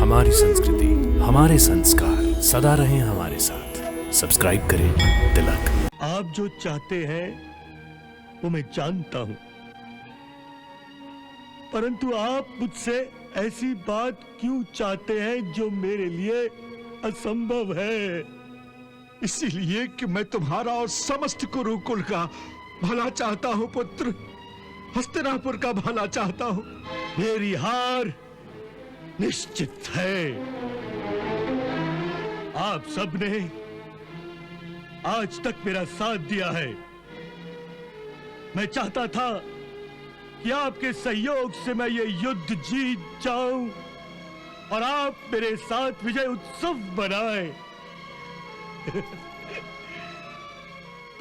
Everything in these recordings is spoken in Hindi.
हमारी संस्कृति, हमारे संस्कार सदा रहें हमारे साथ। सब्सक्राइब करें तिलक। आप जो चाहते हैं वो मैं जानता हूं, परंतु आप मुझसे ऐसी बात क्यों चाहते हैं जो मेरे लिए असंभव है? इसीलिए कि मैं तुम्हारा और समस्त कुरुकुल का भला चाहता हूं पुत्र, हस्तिनापुर का भला चाहता हूं। मेरी हार निश्चित है। आप सबने आज तक मेरा साथ दिया है। मैं चाहता था कि आपके सहयोग से मैं ये युद्ध जीत जाऊं और आप मेरे साथ विजय उत्सव मनाएं।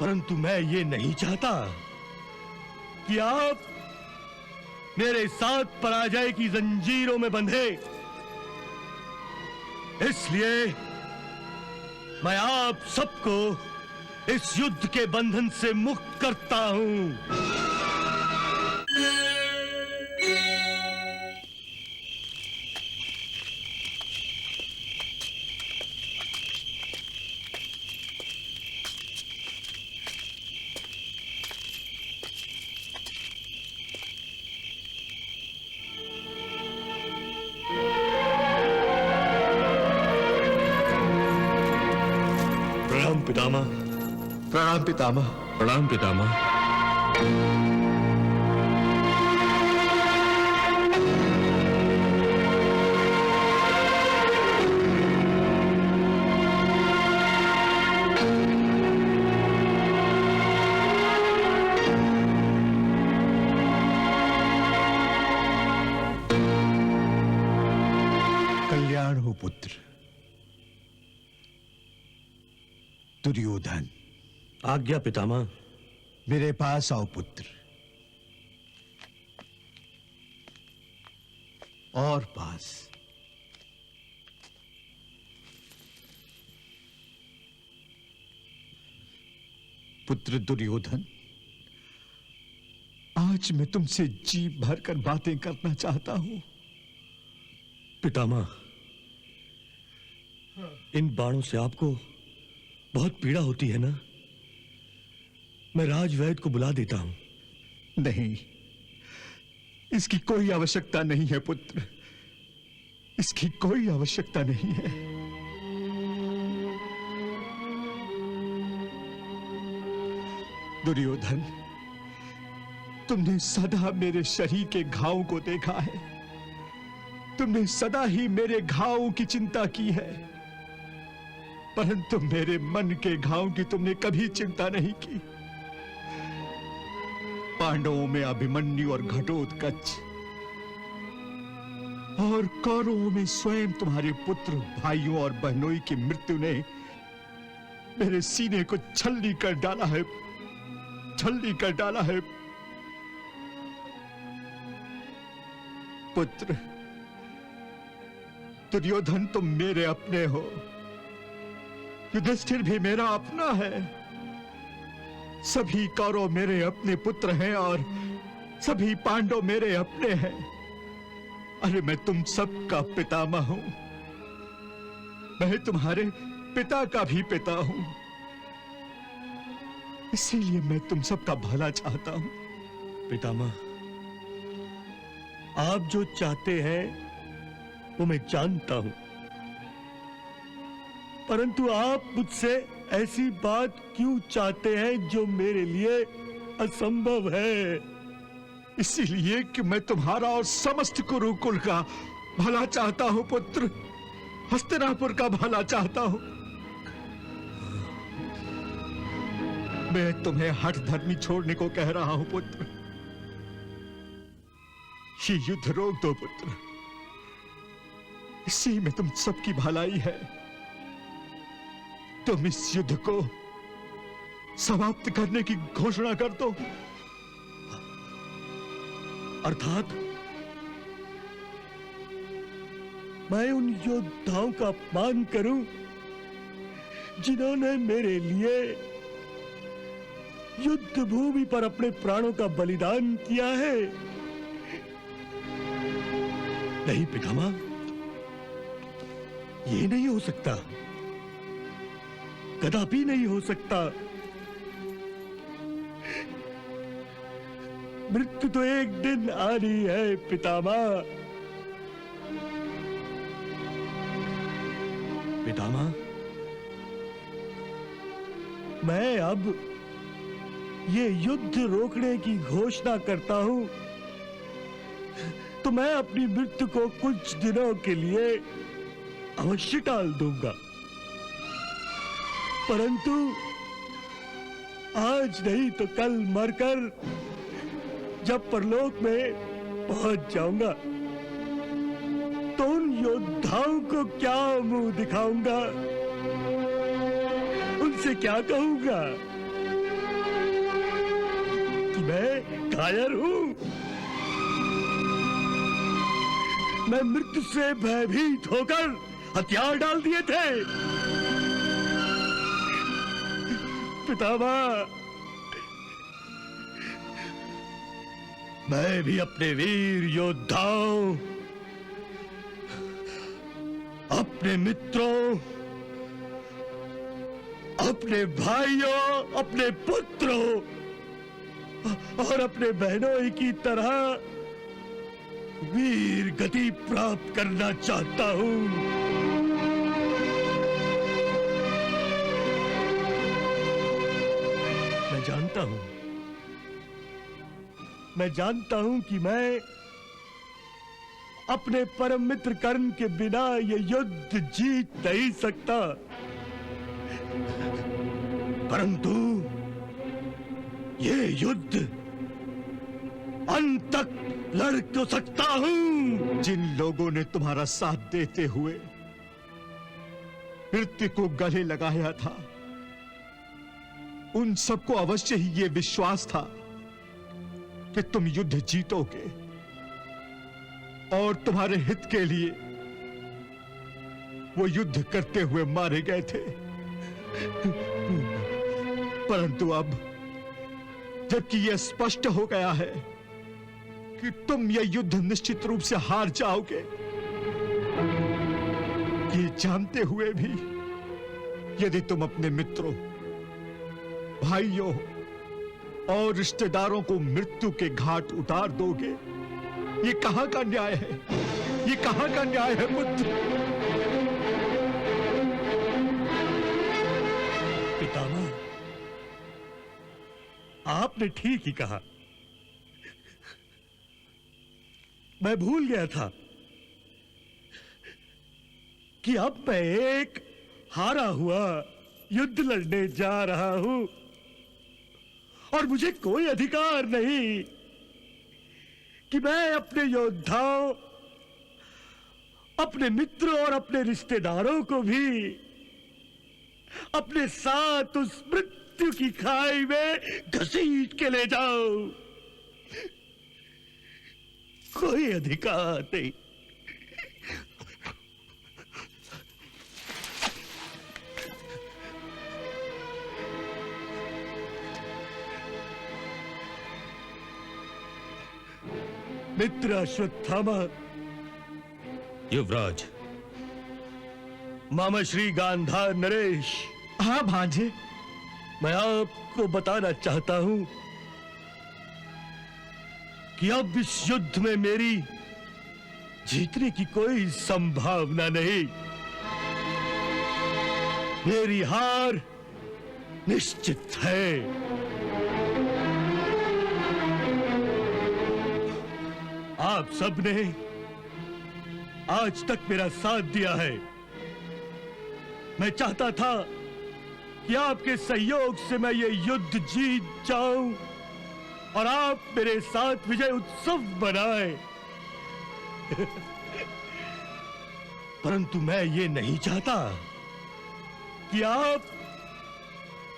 परंतु मैं ये नहीं चाहता कि आप मेरे साथ पराजय की जंजीरों में बंधे। इसलिए मैं आप सबको इस युद्ध के बंधन से मुक्त करता हूं। प्रणाम पितामह। प्रणाम पितामह। प्रणाम पितामह। कल्याण हो पुत्र। दुर्योधन, आज्ञा पितामह। मेरे पास आओ पुत्र। और पास। पुत्र दुर्योधन, आज मैं तुमसे जी भरकर बातें करना चाहता हूं। पितामह, इन बाणों से आपको बहुत पीड़ा होती है ना? मैं राजवैद्य को बुला देता हूं। नहीं, इसकी कोई आवश्यकता नहीं है पुत्र, इसकी कोई आवश्यकता नहीं है। दुर्योधन, तुमने सदा मेरे शरीर के घावों को देखा है, तुमने सदा ही मेरे घावों की चिंता की है, परंतु मेरे मन के घावों की तुमने कभी चिंता नहीं की। पांडवों में अभिमन्यु और घटोत्कच और कौरवों में स्वयं तुम्हारे पुत्र, भाइयों और बहनों की मृत्यु ने मेरे सीने को छलनी कर डाला है, छलनी कर डाला है। पुत्र दुर्योधन, तुम मेरे अपने हो, युधिष्ठिर भी मेरा अपना है, सभी कौरव मेरे अपने पुत्र हैं और सभी पांडव मेरे अपने हैं। अरे मैं तुम सबका पितामह हूं, मैं तुम्हारे पिता का भी पिता हूं, इसीलिए मैं तुम सबका भला चाहता हूं। पितामह, आप जो चाहते हैं वो मैं जानता हूं, परंतु आप मुझसे ऐसी बात क्यों चाहते हैं जो मेरे लिए असंभव है? इसीलिए कि मैं तुम्हारा और समस्त कुरुकुल का भला चाहता हूं पुत्र, हस्तिनापुर का भला चाहता हूं। मैं तुम्हें हठ धर्मी छोड़ने को कह रहा हूं पुत्र। ये युद्ध रोक दो पुत्र, इसी में तुम सबकी भलाई है। तुम इस युद्ध को समाप्त करने की घोषणा कर दो। अर्थात मैं उन योद्धाओं का अपमान करूं जिन्होंने मेरे लिए युद्ध भूमि पर अपने प्राणों का बलिदान किया है। नहीं पितामह, ये नहीं हो सकता, कदापि नहीं हो सकता। मृत्यु तो एक दिन आनी है पितामह। पितामह, मैं अब ये युद्ध रोकने की घोषणा करता हूं, तो मैं अपनी मृत्यु को कुछ दिनों के लिए अवश्य टाल दूंगा, परंतु आज नहीं तो कल मरकर जब परलोक में पहुंच जाऊंगा तो उन योद्धाओं को क्या मुंह दिखाऊंगा, उनसे क्या कहूंगा कि मैं कायर हूं, मैं मृत्यु से भयभीत होकर हथियार डाल दिए थे। पितामह, मैं भी अपने वीर योद्धाओं, अपने मित्रों, अपने भाइयों, अपने पुत्रों और अपने बहनों की तरह वीर गति प्राप्त करना चाहता हूं। मैं जानता हूं कि मैं अपने परम मित्र कर्ण के बिना ये युद्ध जीत नहीं सकता, परंतु ये युद्ध अंत तक लड़ तो सकता हूं। जिन लोगों ने तुम्हारा साथ देते हुए मृत्यु को गले लगाया था, उन सबको अवश्य ही ये विश्वास था कि तुम युद्ध जीतोगे और तुम्हारे हित के लिए वो युद्ध करते हुए मारे गए थे। परंतु अब जबकि यह स्पष्ट हो गया है कि तुम यह युद्ध निश्चित रूप से हार जाओगे, ये जानते हुए भी यदि तुम अपने मित्रों, भाइयों और रिश्तेदारों को मृत्यु के घाट उतार दोगे, ये कहां का न्याय है? ये कहां का न्याय है पुत्र? पितामह, आपने ठीक ही कहा। मैं भूल गया था कि अब मैं एक हारा हुआ युद्ध लड़ने जा रहा हूं और मुझे कोई अधिकार नहीं कि मैं अपने योद्धाओं, अपने मित्रों और अपने रिश्तेदारों को भी अपने साथ उस मृत्यु की खाई में घसीट के ले जाऊं। कोई अधिकार नहीं। मित्र अश्वत्थामा, युवराज, मामा श्री गांधार नरेश, हाँ भांजे, मैं आपको बताना चाहता हूं कि अब इस युद्ध में मेरी जीतने की कोई संभावना नहीं। मेरी हार निश्चित है। आप सबने आज तक मेरा साथ दिया है। मैं चाहता था कि आपके सहयोग से मैं ये युद्ध जीत जाऊं और आप मेरे साथ विजय उत्सव मनाएं। परंतु मैं ये नहीं चाहता कि आप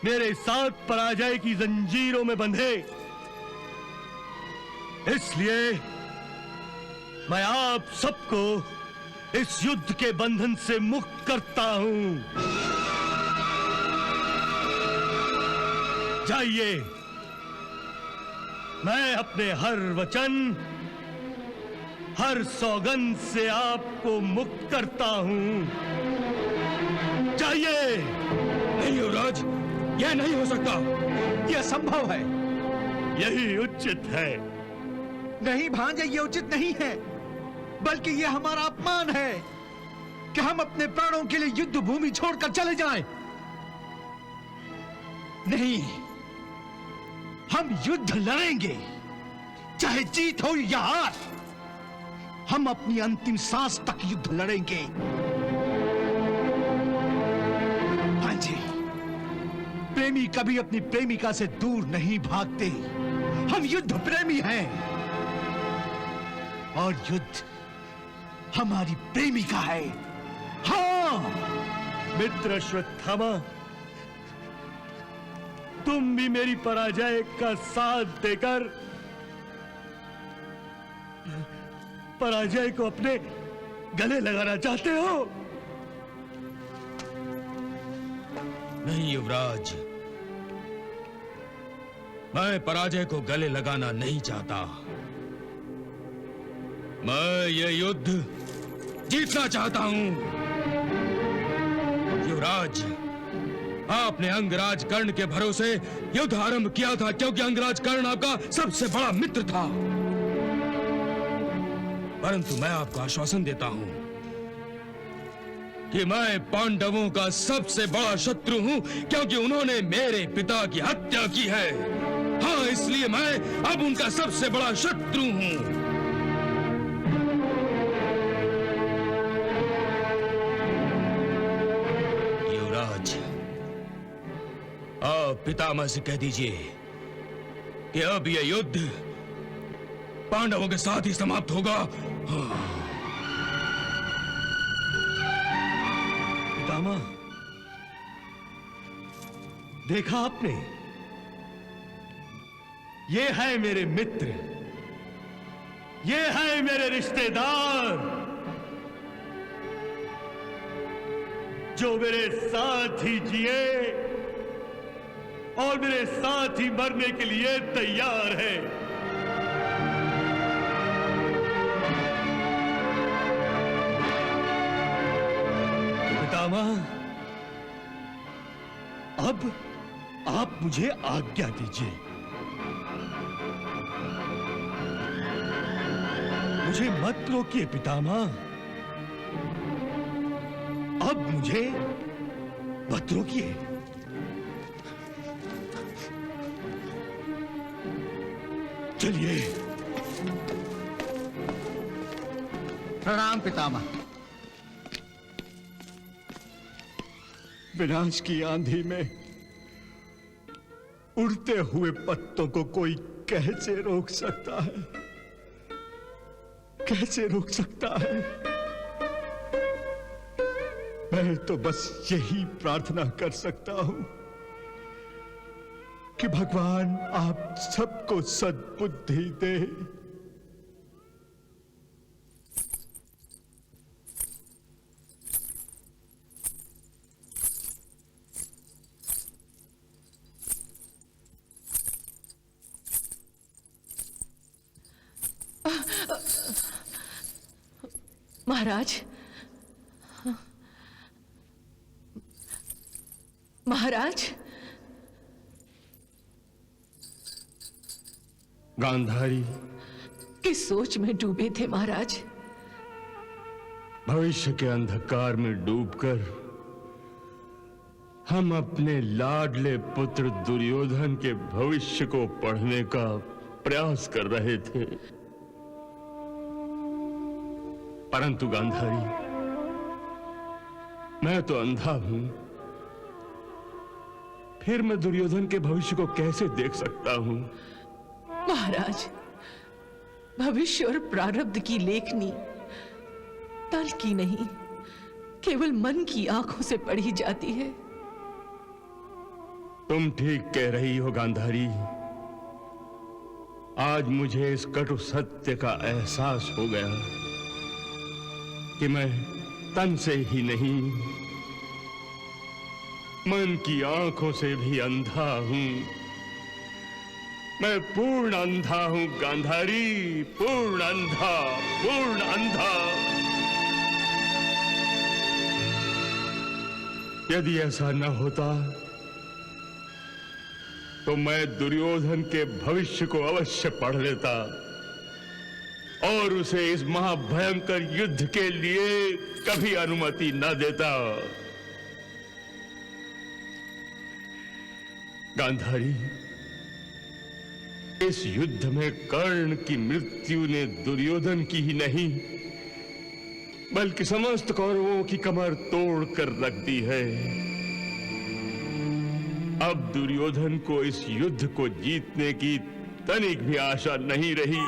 मेरे साथ पराजय की जंजीरों में बंधे। इसलिए मैं आप सबको इस युद्ध के बंधन से मुक्त करता हूं। जाइए, मैं अपने हर वचन, हर सौगंध से आपको मुक्त करता हूं। जाइए। नहीं युवराज, यह नहीं हो सकता। यह असंभव है। यही उचित है। नहीं भांजे, ये उचित नहीं है, बल्कि यह हमारा अपमान है कि हम अपने प्राणों के लिए युद्ध भूमि छोड़कर चले जाएं। नहीं, हम युद्ध लड़ेंगे, चाहे जीत हो या हार। हम अपनी अंतिम सांस तक युद्ध लड़ेंगे। भांजे, प्रेमी कभी अपनी प्रेमिका से दूर नहीं भागते। हम युद्ध प्रेमी हैं और युद्ध हमारी प्रेमिका है। हाँ मित्र अश्वत्थामा, तुम भी मेरी पराजय का साथ देकर पराजय को अपने गले लगाना चाहते हो? नहीं युवराज, मैं पराजय को गले लगाना नहीं चाहता। मैं ये युद्ध जीतना चाहता हूं। युवराज, आपने अंगराज कर्ण के भरोसे युद्ध आरंभ किया था क्योंकि अंगराज कर्ण आपका सबसे बड़ा मित्र था। परंतु मैं आपको आश्वासन देता हूं कि मैं पांडवों का सबसे बड़ा शत्रु हूं क्योंकि उन्होंने मेरे पिता की हत्या की है। हाँ, इसलिए मैं अब उनका सबसे बड़ा शत्रु हूं। युवराज, आप पितामह से कह दीजिए कि अब यह युद्ध पांडवों के साथ ही समाप्त होगा। पितामह, देखा आपने, ये है मेरे मित्र, ये है मेरे रिश्तेदार, जो मेरे साथ ही जिए और मेरे साथ ही मरने के लिए तैयार है। पितामह, अब आप मुझे आज्ञा दीजिए। मुझे मत रोकिए पितामह, अब मुझे मत रोकिए। चलिए। प्रणाम पितामह। विनाश की आंधी में उड़ते हुए पत्तों को कोई कैसे रोक सकता है? कैसे रोक सकता है? मैं तो बस यही प्रार्थना कर सकता हूं कि भगवान आप सबको सद्बुद्धि दे। महाराज, महाराज, गांधारी, किस सोच में डूबे थे महाराज? भविष्य के अंधकार में डूबकर हम अपने लाडले पुत्र दुर्योधन के भविष्य को पढ़ने का प्रयास कर रहे थे। परंतु गांधारी, मैं तो अंधा हूं, फिर मैं दुर्योधन के भविष्य को कैसे देख सकता हूं? महाराज, भविष्य और प्रारब्ध की लेखनी तल की नहीं, केवल मन की आंखों से पढ़ी जाती है। तुम ठीक कह रही हो गांधारी। आज मुझे इस कटु सत्य का एहसास हो गया कि मैं तन से ही नहीं, मन की आंखों से भी अंधा हूं। मैं पूर्ण अंधा हूं गांधारी, पूर्ण अंधा, पूर्ण अंधा। यदि ऐसा न होता तो मैं दुर्योधन के भविष्य को अवश्य पढ़ लेता और उसे इस महाभयंकर युद्ध के लिए कभी अनुमति न देता। गांधारी, इस युद्ध में कर्ण की मृत्यु ने दुर्योधन की ही नहीं बल्कि समस्त कौरवों की कमर तोड़ कर रख दी है। अब दुर्योधन को इस युद्ध को जीतने की तनिक भी आशा नहीं रही।